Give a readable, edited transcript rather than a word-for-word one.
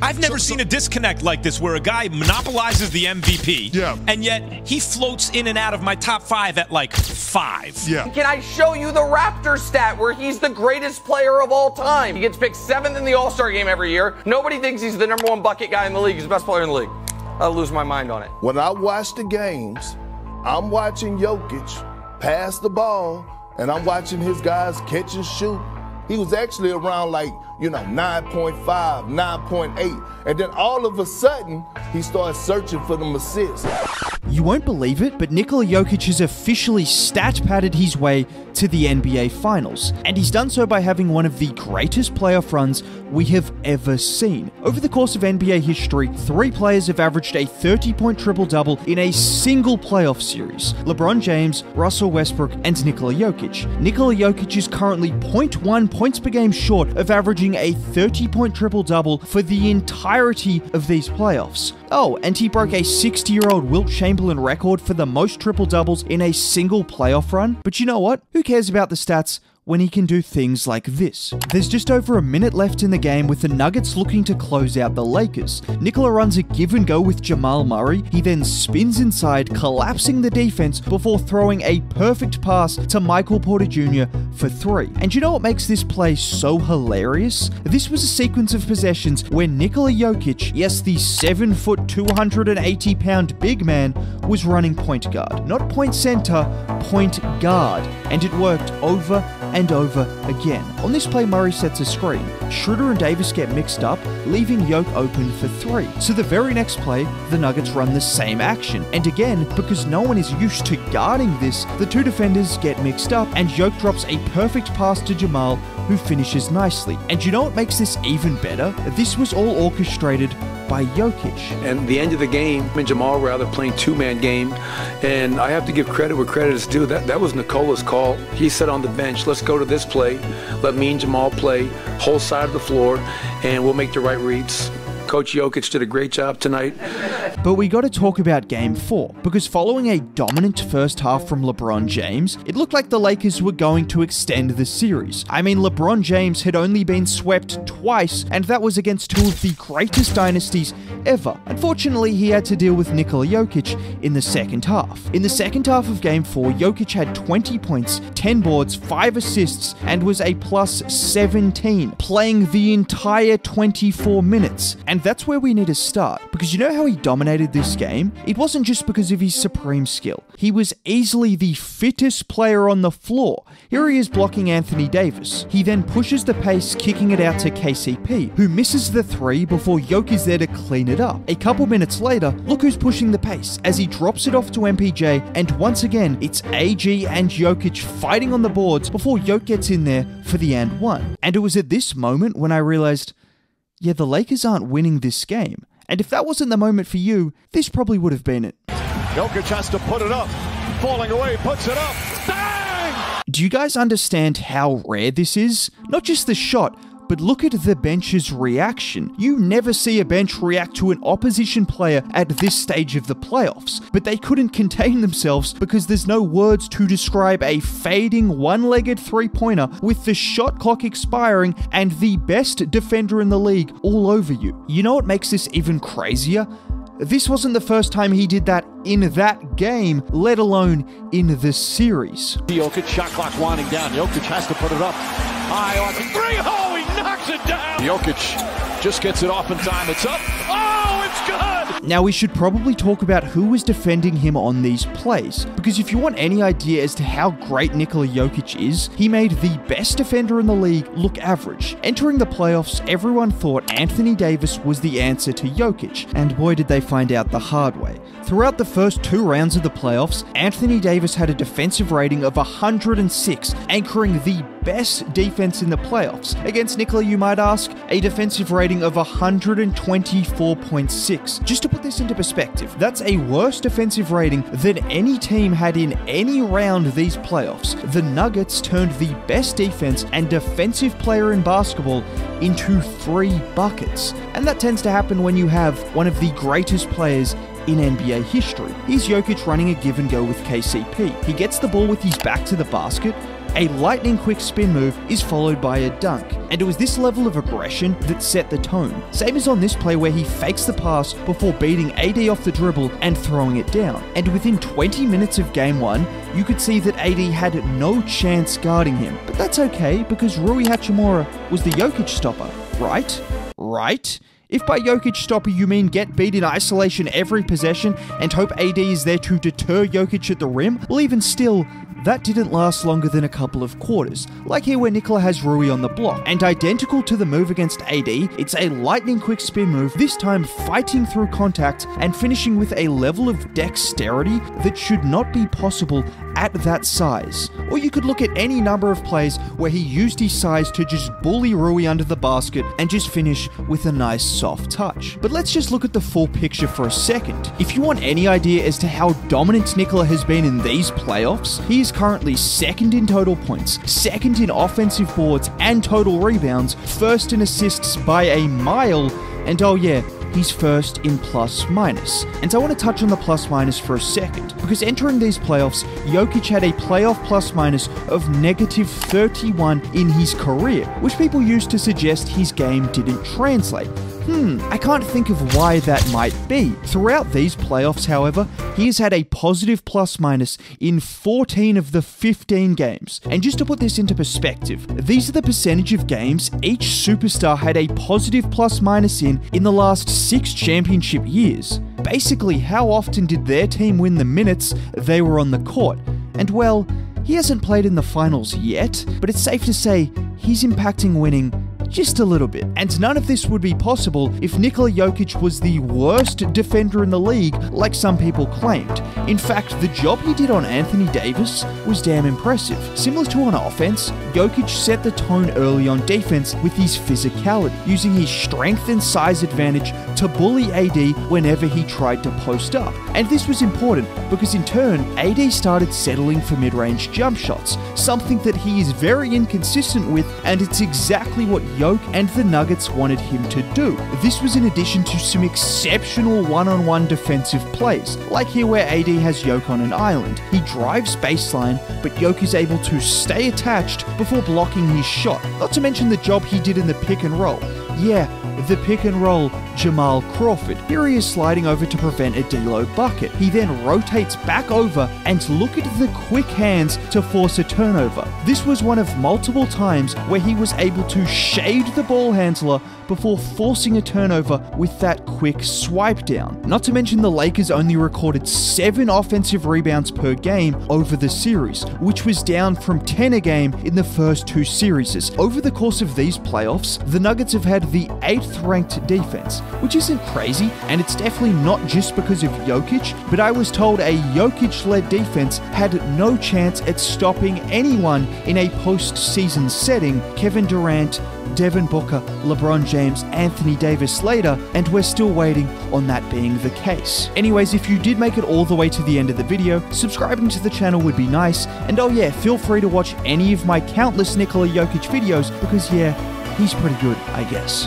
I've never seen a disconnect like this where a guy monopolizes the MVP, and yet he floats in and out of my top 5 at like 5. Yeah. Can I show you the Raptors stat where he's the greatest player of all time? He gets picked 7th in the All-Star game every year. Nobody thinks he's the #1 bucket guy in the league. He's the best player in the league. I'll lose my mind on it. When I watch the games, I'm watching Jokic pass the ball, and I'm watching his guys catch and shoot. He was actually around 9.5, 9.8. And then all of a sudden, he started searching for them assists. You won't believe it, but Nikola Jokic has officially stat-padded his way to the NBA Finals, and he's done so by having one of the greatest playoff runs we have ever seen. Over the course of NBA history, 3 players have averaged a 30-point triple-double in a single playoff series: LeBron James, Russell Westbrook, and Nikola Jokic. Nikola Jokic is currently 0.1 points per game short of averaging a 30-point triple-double for the entirety of these playoffs. Oh, and he broke a 60-year-old Wilt Chamberlain record for the most triple-doubles in a single playoff run. But you know what? Who cares about the stats when he can do things like this? There's just over a minute left in the game with the Nuggets looking to close out the Lakers. Nikola runs a give and go with Jamal Murray. He then spins inside, collapsing the defense before throwing a perfect pass to Michael Porter Jr. for 3. And you know what makes this play so hilarious? This was a sequence of possessions where Nikola Jokic, yes, the 7-foot, 280-pound big man, was running point guard. Not point center, point guard. And it worked over and over again. On this play, Murray sets a screen. Schroeder and Davis get mixed up, leaving Jokic open for 3. So the very next play, the Nuggets run the same action. And again, because no one is used to guarding this, the 2 defenders get mixed up, and Jokic drops a perfect pass to Jamal, who finishes nicely. And you know what makes this even better? This was all orchestrated by Jokic. And the end of the game, and Jamal rather playing 2-man game, and I have to give credit where credit is due. That was Nikola's call. He said on the bench, let's go to this play, let me and Jamal play whole side of the floor, and we'll make the right reads. Coach Jokic did a great job tonight. But we got to talk about Game 4, because following a dominant first half from LeBron James, it looked like the Lakers were going to extend the series. I mean, LeBron James had only been swept twice, and that was against 2 of the greatest dynasties ever. Unfortunately, he had to deal with Nikola Jokic in the second half. In the second half of Game 4, Jokic had 20 points, 10 boards, 5 assists, and was a plus 17, playing the entire 24 minutes. And that's where we need to start, because you know how he dominated this game? It wasn't just because of his supreme skill. He was easily the fittest player on the floor. Here he is blocking Anthony Davis. He then pushes the pace, kicking it out to KCP, who misses the 3 before Jokic is there to clean it up. A couple minutes later, look who's pushing the pace as he drops it off to MPJ, and once again, it's AG and Jokic fighting on the boards before Jokic gets in there for the and 1. And it was at this moment when I realized, yeah, the Lakers aren't winning this game. And if that wasn't the moment for you, this probably would have been it. Jokic has to put it up. Falling away, puts it up. Bang! Do you guys understand how rare this is? Not just the shot, but look at the bench's reaction. You never see a bench react to an opposition player at this stage of the playoffs, but they couldn't contain themselves because there's no words to describe a fading one-legged three-pointer with the shot clock expiring and the best defender in the league all over you. You know what makes this even crazier? This wasn't the first time he did that in that game, let alone in the series. Jokic, shot clock winding down. Jokic has to put it up. High on 3. Oh, he knocks it down. Jokic just gets it off in time. It's up. Oh, it's good. Now, we should probably talk about who was defending him on these plays, because if you want any idea as to how great Nikola Jokic is, he made the best defender in the league look average. Entering the playoffs, everyone thought Anthony Davis was the answer to Jokic, and boy did they find out the hard way. Throughout the first 2 rounds of the playoffs, Anthony Davis had a defensive rating of 106, anchoring the best defense in the playoffs. Against Nikola, you might ask, a defensive rating of 124.6. Just to put this into perspective, that's a worse defensive rating than any team had in any round these playoffs. The Nuggets turned the best defense and defensive player in basketball into 3 buckets. And that tends to happen when you have one of the greatest players in NBA history. Here's Jokic running a give and go with KCP. He gets the ball with his back to the basket, a lightning-quick spin move is followed by a dunk. And it was this level of aggression that set the tone. Same as on this play where he fakes the pass before beating AD off the dribble and throwing it down. And within 20 minutes of Game 1, you could see that AD had no chance guarding him. But that's okay, because Rui Hachimura was the Jokic stopper, right? Right? If by Jokic stopper you mean get beat in isolation every possession and hope AD is there to deter Jokic at the rim, well even still, that didn't last longer than a couple of quarters, like here where Nikola has Rui on the block. And identical to the move against AD, it's a lightning quick spin move, this time fighting through contact and finishing with a level of dexterity that should not be possible at that size. Or you could look at any number of plays where he used his size to just bully Rui under the basket and just finish with a nice soft touch. But let's just look at the full picture for a second. If you want any idea as to how dominant Nikola has been in these playoffs, he is currently second in total points, second in offensive boards and total rebounds, first in assists by a mile, and oh yeah, he's first in plus minus. And so I want to touch on the plus minus for a second, because entering these playoffs, Jokic had a playoff plus minus of negative 31 in his career, which people used to suggest his game didn't translate. I can't think of why that might be. Throughout these playoffs, however, he has had a positive plus minus in 14 of the 15 games. And just to put this into perspective, these are the percentage of games each superstar had a positive plus minus in the last 6 championship years. Basically, how often did their team win the minutes they were on the court? And well, he hasn't played in the finals yet, but it's safe to say he's impacting winning just a little bit. And none of this would be possible if Nikola Jokic was the worst defender in the league, like some people claimed. In fact, the job he did on Anthony Davis was damn impressive. Similar to on offense, Jokic set the tone early on defense with his physicality, using his strength and size advantage to bully AD whenever he tried to post up. And this was important because in turn, AD started settling for mid-range jump shots, something that he is very inconsistent with, and it's exactly what Jokic and the Nuggets wanted him to do. This was in addition to some exceptional one-on-one defensive plays, like here where AD has Jokic on an island. He drives baseline, but Jokic is able to stay attached before blocking his shot. Not to mention the job he did in the pick and roll. Yeah, the pick and roll Jamal Crawford. Here he is sliding over to prevent a D-Lo bucket. He then rotates back over and look at the quick hands to force a turnover. This was one of multiple times where he was able to shade the ball handler before forcing a turnover with that quick swipe down. Not to mention the Lakers only recorded 7 offensive rebounds per game over the series, which was down from 10 a game in the first 2 series. Over the course of these playoffs, the Nuggets have had the 8th ranked defense, which isn't crazy, and it's definitely not just because of Jokic, but I was told a Jokic-led defense had no chance at stopping anyone in a postseason setting. Kevin Durant, Devin Booker, LeBron James, Anthony Davis later, and we're still waiting on that being the case. Anyways, if you did make it all the way to the end of the video, subscribing to the channel would be nice, and oh yeah, feel free to watch any of my countless Nikola Jokic videos, because yeah, he's pretty good, I guess.